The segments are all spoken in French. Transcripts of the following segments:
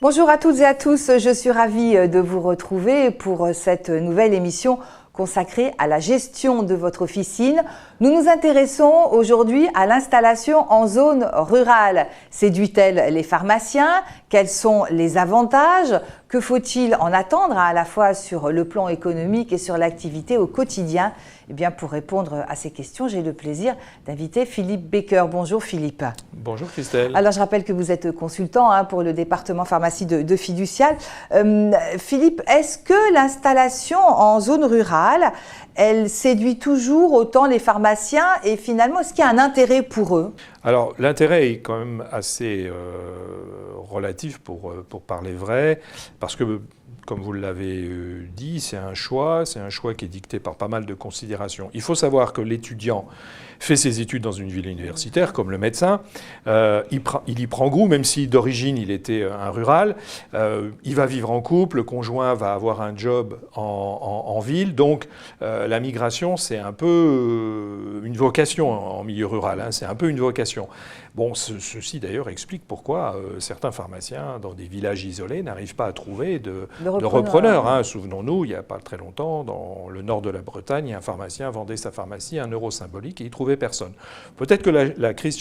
Bonjour à toutes et à tous, je suis ravie de vous retrouver pour cette nouvelle émission consacrée à la gestion de votre officine. Nous nous intéressons aujourd'hui à l'installation en zone rurale. Séduit-elle les pharmaciens? Quels sont les avantages? Que faut-il en attendre à la fois sur le plan économique et sur l'activité au quotidien? Eh bien, pour répondre à ces questions, j'ai le plaisir d'inviter Philippe Baker. Bonjour Philippe. Bonjour Christelle. Alors je rappelle que vous êtes consultant pour le département pharmacie de Fiducial. Philippe, est-ce que l'installation en zone rurale, elle séduit toujours autant les pharmaciens et finalement, est-ce qu'il y a un intérêt pour eux? Alors l'intérêt est quand même assez relatif pour parler vrai, parce que comme vous l'avez dit, c'est un choix qui est dicté par pas mal de considérations. Il faut savoir que l'étudiant fait ses études dans une ville universitaire, comme le médecin, il y prend goût, même si d'origine il était un rural, il va vivre en couple, le conjoint va avoir un job en ville, donc la migration c'est un peu une vocation en milieu rural, c'est un peu une vocation. Bon, ceci d'ailleurs explique pourquoi certains pharmaciens dans des villages isolés n'arrivent pas à trouver de repreneurs. Souvenons-nous, il n'y a pas très longtemps, dans le nord de la Bretagne, un pharmacien vendait sa pharmacie à un euro symbolique et il ne trouvait personne. Peut-être que la crise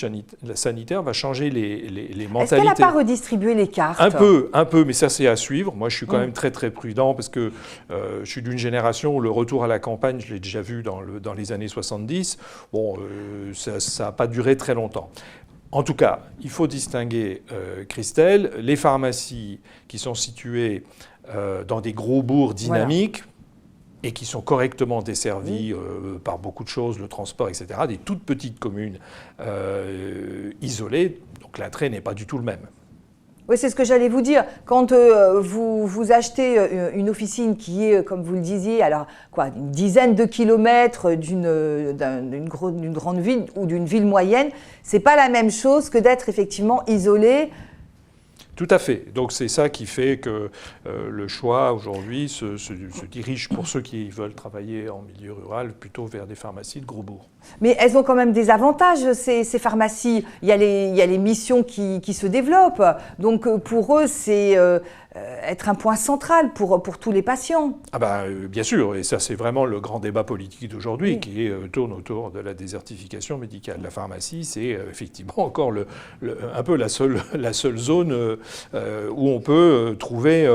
sanitaire va changer les mentalités. Est-ce qu'elle n'a pas redistribué les cartes? Un peu, mais ça c'est à suivre. Moi je suis quand même très prudent parce que je suis d'une génération où le retour à la campagne, je l'ai déjà vu dans les années 70. Bon, ça n'a pas duré très longtemps. En tout cas, il faut distinguer, Christelle, les pharmacies qui sont situées dans des gros bourgs dynamiques et qui sont correctement desservies par beaucoup de choses, le transport, etc., des toutes petites communes isolées, donc l'attrait n'est pas du tout le même. Oui, c'est ce que j'allais vous dire. Quand vous achetez une officine qui est, comme vous le disiez, alors quoi, une dizaine de kilomètres d'une grande ville ou d'une ville moyenne, c'est pas la même chose que d'être effectivement isolé. Tout à fait. Donc c'est ça qui fait que le choix aujourd'hui se dirige pour ceux qui veulent travailler en milieu rural plutôt vers des pharmacies de gros bourgs. Mais elles ont quand même des avantages, ces pharmacies. Il y a les missions qui se développent. Donc pour eux, c'est être un point central pour tous les patients. Bien sûr, et ça c'est vraiment le grand débat politique d'aujourd'hui qui tourne autour de la désertification médicale. La pharmacie, c'est effectivement encore un peu la seule zone où on peut trouver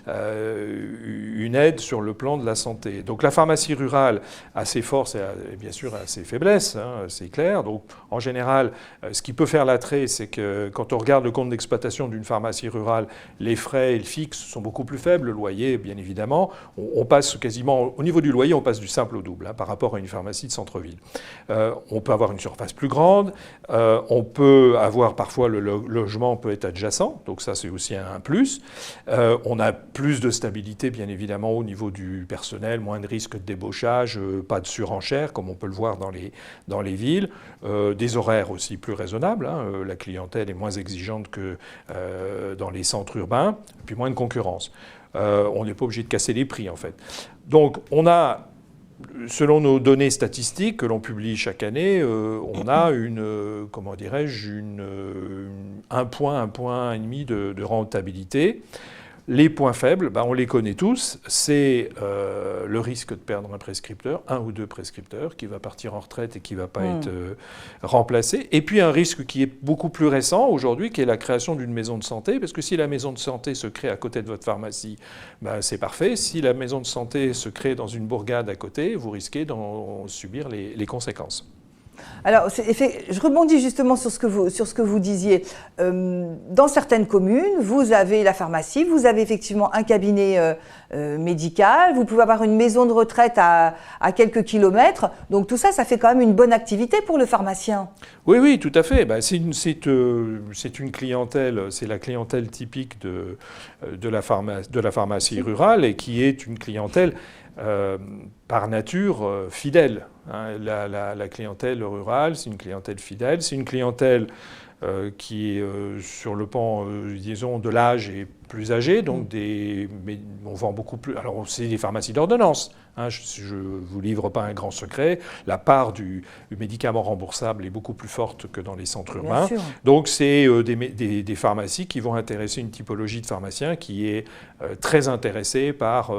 une aide sur le plan de la santé. Donc la pharmacie rurale a ses forces et bien sûr a ses faiblesses, c'est clair. Donc en général, ce qui peut faire l'attrait, c'est que quand on regarde le compte d'exploitation d'une pharmacie rurale, les frais fixes sont beaucoup plus faibles, le loyer bien évidemment. On passe quasiment, au niveau du loyer, on passe du simple au double par rapport à une pharmacie de centre-ville. On peut avoir une surface plus grande, on peut avoir parfois le logement peut être adjacent, donc ça c'est aussi un plus. On a plus de stabilité bien évidemment au niveau du personnel, moins de risques de débauchage, pas de surenchère comme on peut le voir dans les villes, des horaires aussi plus raisonnables, la clientèle est moins exigeante que dans les centres urbains, puis moins de concurrence. On n'est pas obligé de casser les prix en fait. Donc on a, selon nos données statistiques que l'on publie chaque année, on a un point et demi de rentabilité. Les points faibles, on les connaît tous, c'est le risque de perdre un prescripteur, un ou deux prescripteurs, qui va partir en retraite et qui ne va pas être remplacé. Et puis un risque qui est beaucoup plus récent aujourd'hui, qui est la création d'une maison de santé, parce que si la maison de santé se crée à côté de votre pharmacie, c'est parfait. Si la maison de santé se crée dans une bourgade à côté, vous risquez d'en subir les conséquences. Alors, je rebondis justement sur ce que vous disiez. Dans certaines communes, vous avez la pharmacie, vous avez effectivement un cabinet médical, vous pouvez avoir une maison de retraite à quelques kilomètres. Donc tout ça, ça fait quand même une bonne activité pour le pharmacien. Oui, tout à fait. C'est une clientèle, c'est la clientèle typique de la pharmacie rurale et qui est une clientèle par nature fidèle. La clientèle rurale, c'est une clientèle fidèle, c'est une clientèle qui, sur le plan, disons, de l'âge, est plus âgées, donc mais on vend beaucoup plus. Alors, c'est des pharmacies d'ordonnance. Hein, je ne vous livre pas un grand secret. La part du médicament remboursable est beaucoup plus forte que dans les centres urbains. Donc, c'est des pharmacies qui vont intéresser une typologie de pharmacien qui est très intéressée par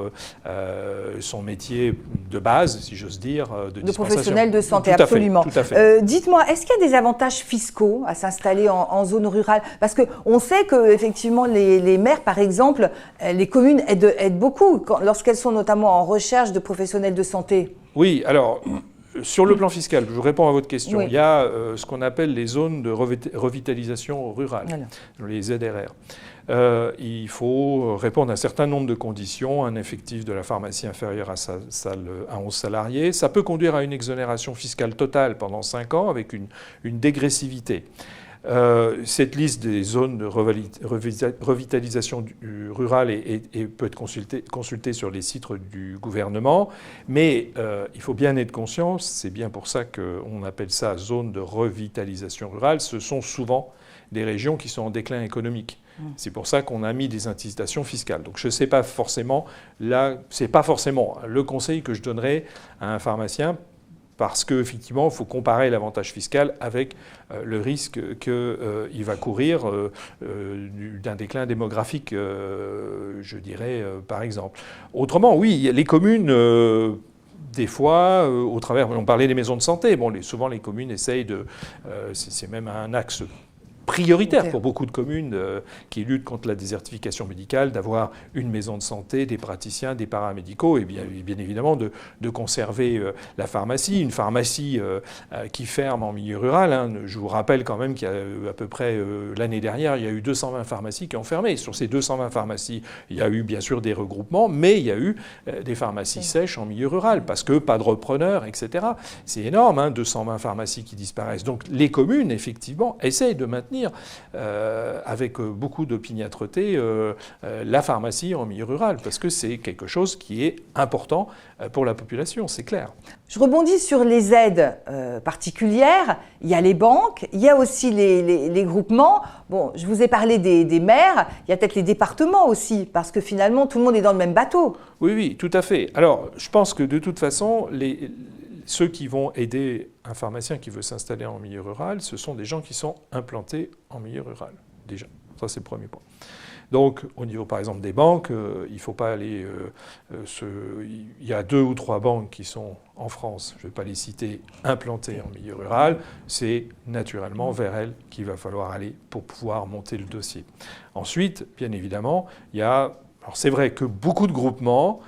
son métier de base, si j'ose dire, de professionnel de santé, absolument. Tout à fait. Dites-moi, est-ce qu'il y a des avantages fiscaux à s'installer en zone rurale? Parce qu'on sait qu'effectivement, les maires, par exemple, les communes aident beaucoup lorsqu'elles sont notamment en recherche de professionnels de santé. Oui, alors, sur le plan fiscal, je réponds à votre question. Oui. Il y a ce qu'on appelle les zones de revitalisation rurale, les ZRR. Il faut répondre à un certain nombre de conditions, un effectif de la pharmacie inférieur à 11 salariés. Ça peut conduire à une exonération fiscale totale pendant 5 ans avec une dégressivité. Cette liste des zones de revitalisation rurale peut être consultée sur les sites du gouvernement, mais il faut bien être conscient, c'est bien pour ça qu'on appelle ça zone de revitalisation rurale, ce sont souvent des régions qui sont en déclin économique. C'est pour ça qu'on a mis des incitations fiscales. Donc je ne sais pas forcément, là, c'est pas forcément le conseil que je donnerais à un pharmacien, parce qu'effectivement, il faut comparer l'avantage fiscal avec le risque qu'il va courir d'un déclin démographique, je dirais, par exemple. Autrement, oui, les communes... des fois, au travers, on parlait des maisons de santé, souvent les communes essayent c'est même un axe prioritaire pour beaucoup de communes qui luttent contre la désertification médicale, d'avoir une maison de santé, des praticiens, des paramédicaux, et bien évidemment de conserver la pharmacie. Une pharmacie qui ferme en milieu rural, hein. Je vous rappelle quand même qu'il y a à peu près, l'année dernière, il y a eu 220 pharmacies qui ont fermé. Sur ces 220 pharmacies, il y a eu bien sûr des regroupements, mais il y a eu des pharmacies sèches en milieu rural, parce que pas de repreneurs, etc. C'est énorme, hein, 220 pharmacies qui disparaissent. Donc les communes, effectivement, essayent de maintenir avec beaucoup d'opiniâtreté la pharmacie en milieu rural, parce que c'est quelque chose qui est important pour la population, c'est clair. Je rebondis sur les aides particulières. Il y a les banques, il y a aussi les groupements. Bon, je vous ai parlé des maires, il y a peut-être les départements aussi, parce que finalement, tout le monde est dans le même bateau. Oui, tout à fait. Alors, je pense que de toute façon, ceux qui vont aider un pharmacien qui veut s'installer en milieu rural, ce sont des gens qui sont implantés en milieu rural, déjà. Ça, c'est le premier point. Donc, au niveau, par exemple, des banques, il ne faut pas aller... il y a 2 ou 3 banques qui sont, en France, je ne vais pas les citer, implantées en milieu rural. C'est naturellement vers elles qu'il va falloir aller pour pouvoir monter le dossier. Ensuite, bien évidemment, il y a... Alors, c'est vrai que beaucoup de groupements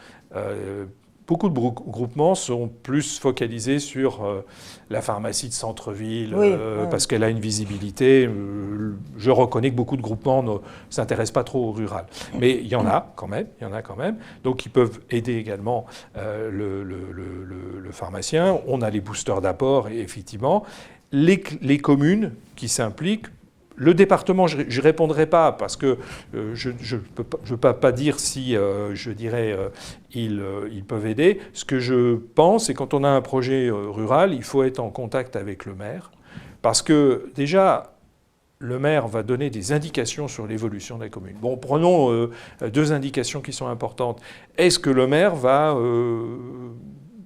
sont plus focalisés sur la pharmacie de centre-ville, parce qu'elle a une visibilité. Je reconnais que beaucoup de groupements ne s'intéressent pas trop au rural. Mais il y en a quand même. Donc ils peuvent aider également le pharmacien. On a les boosters d'apport, et effectivement. Les communes qui s'impliquent. Le département, je ne répondrai pas parce que je ne peux pas dire si, je dirais, ils peuvent aider. Ce que je pense, c'est quand on a un projet rural, il faut être en contact avec le maire parce que déjà, le maire va donner des indications sur l'évolution de la commune. Bon, prenons 2 indications qui sont importantes. Est-ce que le maire va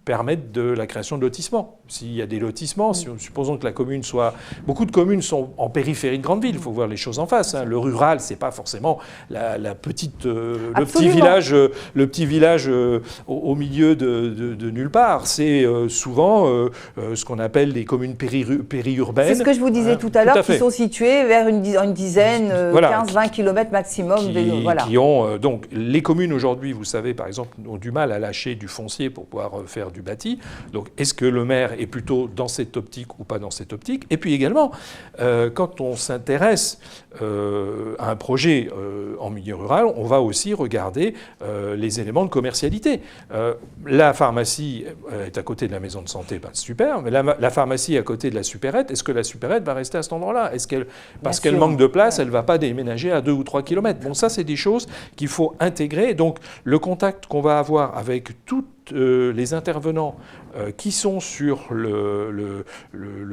permettre de la création de lotissements? S'il y a des lotissements, supposons que la commune soit... Beaucoup de communes sont en périphérie de grandes villes, il faut voir les choses en face. Hein. Le rural, c'est pas forcément le petit village au milieu de nulle part. C'est souvent ce qu'on appelle les communes périurbaines. C'est ce que je vous disais tout à l'heure, qui sont situées vers une dizaine, 15-20 km maximum. Qui ont, donc, les communes aujourd'hui, vous savez, par exemple, ont du mal à lâcher du foncier pour pouvoir faire du bâti. Donc, est-ce que le maire est plutôt dans cette optique ou pas dans cette optique? Et puis également, quand on s'intéresse à un projet en milieu rural, on va aussi regarder les éléments de commercialité. La pharmacie est à côté de la maison de santé, super, mais la pharmacie est à côté de la supérette. Est-ce que la supérette va rester à cet endroit-là? Parce qu'elle manque de place, elle ne va pas déménager à 2 ou 3 km. Bon, ça, c'est des choses qu'il faut intégrer. Donc, le contact qu'on va avoir avec toutes les intervenants qui sont sur le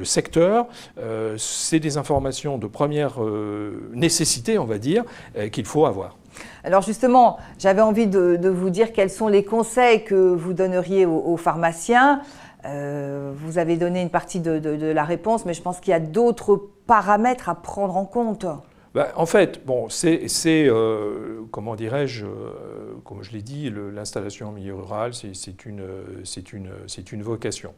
secteur, c'est des informations de première nécessité, on va dire, qu'il faut avoir. Alors justement, j'avais envie de vous dire quels sont les conseils que vous donneriez aux pharmaciens. Vous avez donné une partie de la réponse, mais je pense qu'il y a d'autres paramètres à prendre en compte. En fait, bon, comment dirais-je, comme je l'ai dit, l'installation en milieu rural, c'est une vocation.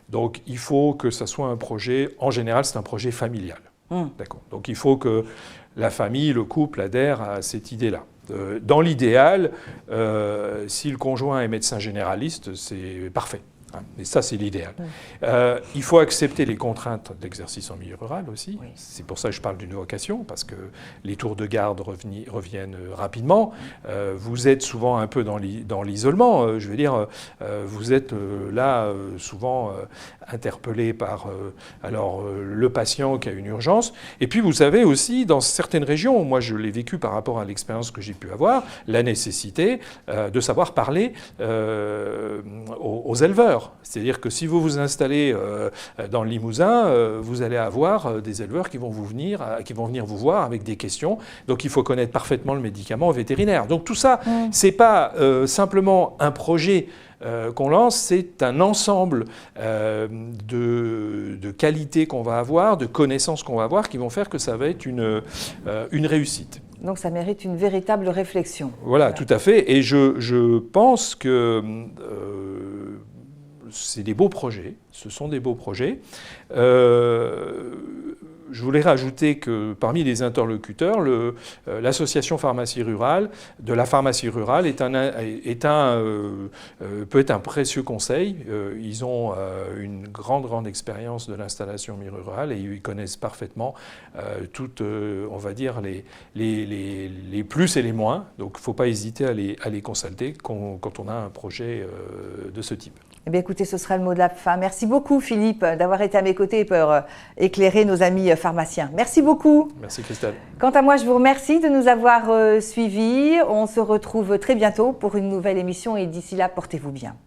Donc il faut que ça soit un projet, en général c'est un projet familial. D'accord. Donc il faut que la famille, le couple adhère à cette idée-là. Dans l'idéal, si le conjoint est médecin généraliste, c'est parfait. Et ça, c'est l'idéal. Il faut accepter les contraintes de l'exercice en milieu rural aussi. Oui. C'est pour ça que je parle d'une vocation, parce que les tours de garde reviennent rapidement. Vous êtes souvent un peu dans l'isolement. Je veux dire, vous êtes là souvent interpellé par le patient qui a une urgence. Et puis, vous savez aussi, dans certaines régions, moi je l'ai vécu par rapport à l'expérience que j'ai pu avoir, la nécessité de savoir parler aux éleveurs. C'est-à-dire que si vous vous installez dans le Limousin, vous allez avoir des éleveurs qui vont venir vous voir avec des questions. Donc il faut connaître parfaitement le médicament vétérinaire. Donc tout ça, c'est pas simplement un projet qu'on lance, c'est un ensemble de qualités qu'on va avoir, de connaissances qu'on va avoir, qui vont faire que ça va être une réussite. Donc ça mérite une véritable réflexion. Voilà, tout à fait. Et je pense que c'est des beaux projets, ce sont des beaux projets. Je voulais rajouter que parmi les interlocuteurs, l'association pharmacie rurale, de la pharmacie rurale, peut être un précieux conseil. Ils ont une grande expérience de l'installation en milieu rural et ils connaissent parfaitement toutes, on va dire, les plus et les moins. Donc il ne faut pas hésiter à les consulter quand on a un projet de ce type. Eh bien, écoutez, ce sera le mot de la fin. Merci beaucoup, Philippe, d'avoir été à mes côtés pour éclairer nos amis pharmaciens. Merci beaucoup. Merci, Christelle. Quant à moi, je vous remercie de nous avoir suivis. On se retrouve très bientôt pour une nouvelle émission et d'ici là, portez-vous bien.